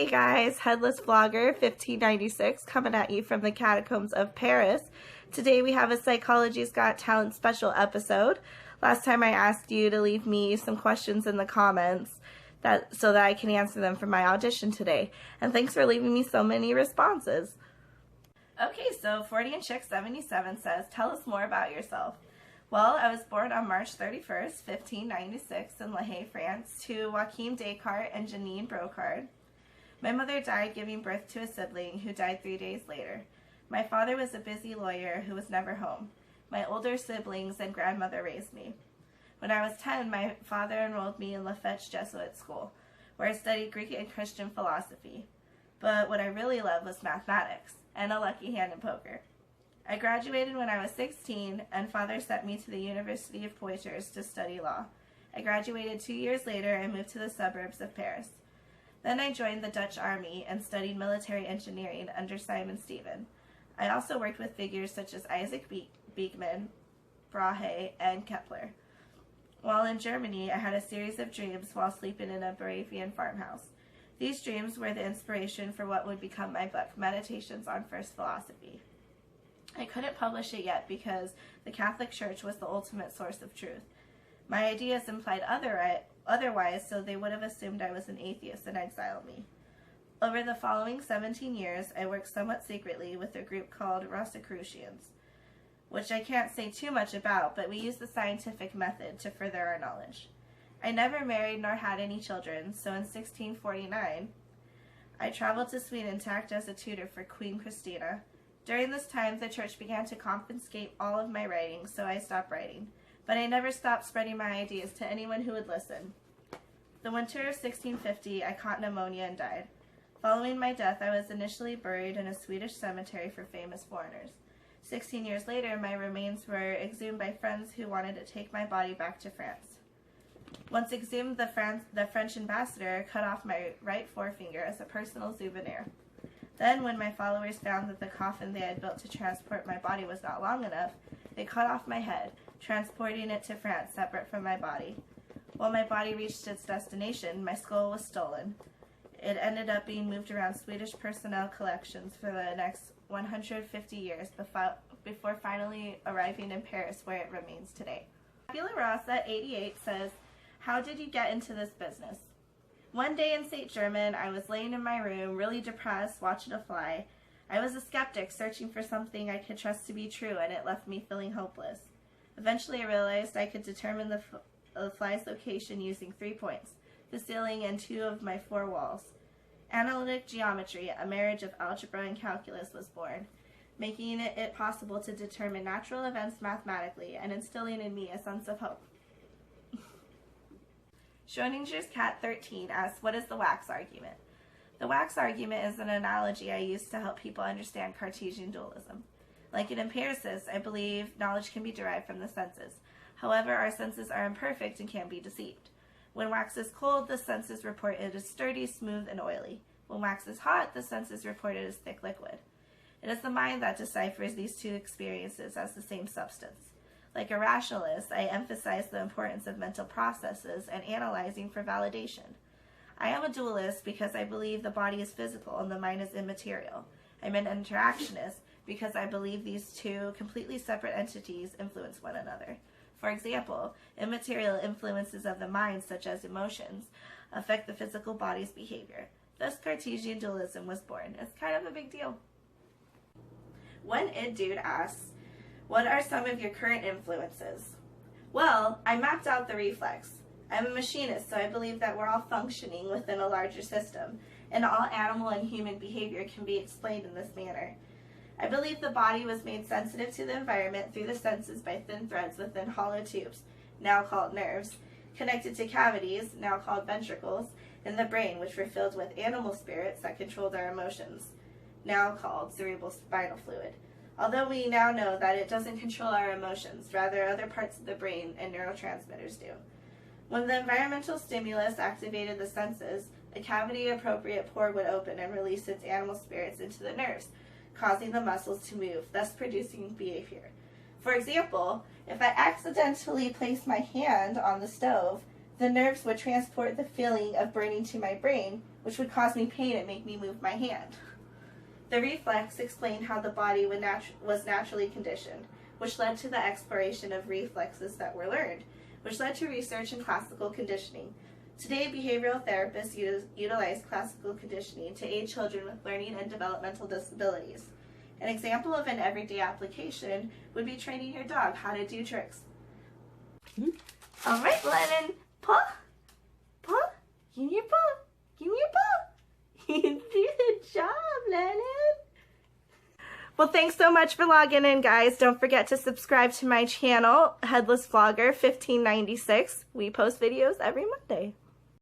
Hey guys, Headless Vlogger 1596 coming at you from the catacombs of Paris. Today we have a Psychology's Got Talent special episode. Last time I asked you to leave me some questions in the comments so that I can answer them for my audition today. And thanks for leaving me so many responses. Okay, so 40 and Chick 77 says, tell us more about yourself. Well, I was born on March 31st, 1596 in La Haye, France, to Joachim Descartes and Janine Brocard. My mother died giving birth to a sibling who died 3 days later. My father was a busy lawyer who was never home. My older siblings and grandmother raised me. When I was 10, my father enrolled me in Lafayette Jesuit School, where I studied Greek and Christian philosophy. But what I really loved was mathematics and a lucky hand in poker. I graduated when I was 16, and father sent me to the University of Poitiers to study law. I graduated 2 years later and moved to the suburbs of Paris. Then I joined the Dutch Army and studied military engineering under Simon Stevin. I also worked with figures such as Isaac Beekman, Brahe, and Kepler. While in Germany, I had a series of dreams while sleeping in a Bavarian farmhouse. These dreams were the inspiration for what would become my book, Meditations on First Philosophy. I couldn't publish it yet because the Catholic Church was the ultimate source of truth. My ideas implied otherwise, so they would have assumed I was an atheist and exiled me. Over the following 17 years, I worked somewhat secretly with a group called Rosicrucians, which I can't say too much about, but we use the scientific method to further our knowledge. I never married nor had any children, so in 1649, I traveled to Sweden to act as a tutor for Queen Christina. During this time, the church began to confiscate all of my writings, so I stopped writing. But I never stopped spreading my ideas to anyone who would listen. The winter of 1650, I caught pneumonia and died. Following my death, I was initially buried in a Swedish cemetery for famous foreigners. 16 years later, my remains were exhumed by friends who wanted to take my body back to France. Once exhumed, the French ambassador cut off my right forefinger as a personal souvenir. Then, when my followers found that the coffin they had built to transport my body was not long enough, they cut off my head, transporting it to France separate from my body. While my body reached its destination, my skull was stolen. It ended up being moved around Swedish personnel collections for the next 150 years before finally arriving in Paris, where it remains today. Fabula Rosa 88 says, how did you get into this business? One day in St. Germain, I was laying in my room, really depressed, watching a fly. I was a skeptic, searching for something I could trust to be true, and it left me feeling hopeless. Eventually, I realized I could determine the fly's location using 3 points, the ceiling and 2 of my 4 walls. Analytic geometry, a marriage of algebra and calculus, was born, making it possible to determine natural events mathematically and instilling in me a sense of hope. Schrodinger's cat 13 asks, what is the wax argument? The wax argument is an analogy I use to help people understand Cartesian dualism. Like an empiricist, I believe knowledge can be derived from the senses. However, our senses are imperfect and can be deceived. When wax is cold, the senses report it as sturdy, smooth, and oily. When wax is hot, the senses report it as thick liquid. It is the mind that deciphers these two experiences as the same substance. Like a rationalist, I emphasize the importance of mental processes and analyzing for validation. I am a dualist because I believe the body is physical and the mind is immaterial. I'm an interactionist because I believe these two completely separate entities influence one another. For example, immaterial influences of the mind, such as emotions, affect the physical body's behavior. Thus, Cartesian dualism was born. It's kind of a big deal. One Dude asks, what are some of your current influences? Well, I mapped out the reflex. I'm a machinist, so I believe that we're all functioning within a larger system, and all animal and human behavior can be explained in this manner. I believe the body was made sensitive to the environment through the senses by thin threads within hollow tubes, now called nerves, connected to cavities, now called ventricles, in the brain, which were filled with animal spirits that controlled our emotions, now called cerebral spinal fluid. Although we now know that it doesn't control our emotions, rather other parts of the brain and neurotransmitters do. When the environmental stimulus activated the senses, a cavity-appropriate pore would open and release its animal spirits into the nerves, causing the muscles to move, thus producing behavior. For example, if I accidentally place my hand on the stove, The nerves would transport the feeling of burning to my brain, which would cause me pain and make me move my hand. The reflex explained how the body was naturally conditioned, which led to the exploration of reflexes that were learned, which led to research in classical conditioning. Today, behavioral therapists utilize classical conditioning to aid children with learning and developmental disabilities. An example of an everyday application would be training your dog how to do tricks. All right, Lennon, paw, paw, give me your paw, give me your paw. Good job, Lennon. Well, thanks so much for logging in, guys. Don't forget to subscribe to my channel, Headless Vlogger 1596. We post videos every Monday.